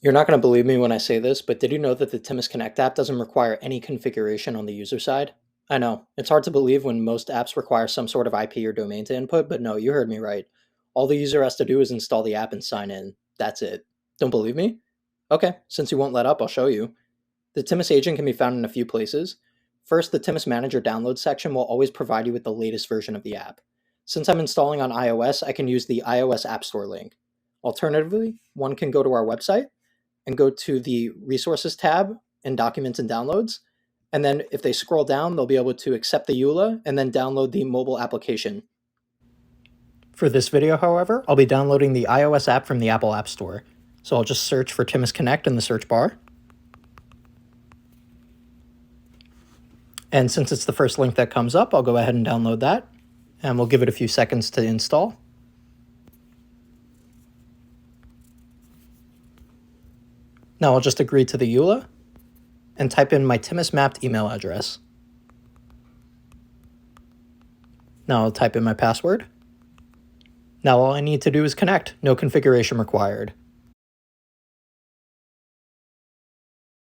You're not going to believe me when I say this, but did you know that the Timus Connect app doesn't require any configuration on the user side? I know, it's hard to believe when most apps require some sort of IP or domain to input, but no, you heard me right. All the user has to do is install the app and sign in. That's it. Don't believe me? Okay, since you won't let up, I'll show you. The Timus agent can be found in a few places. First, the Timus Manager download section will always provide you with the latest version of the app. Since I'm installing on iOS, I can use the iOS App Store link. Alternatively, one can go to our website and go to the Resources tab in Documents and Downloads. And then if they scroll down, they'll be able to accept the EULA and then download the mobile application. For this video, however, I'll be downloading the iOS app from the Apple App Store. So I'll just search for Timus Connect in the search bar. And since it's the first link that comes up, I'll go ahead and download that. And we'll give it a few seconds to install. Now I'll just agree to the EULA and type in my Timus mapped email address. Now I'll type in my password. Now all I need to do is connect, no configuration required.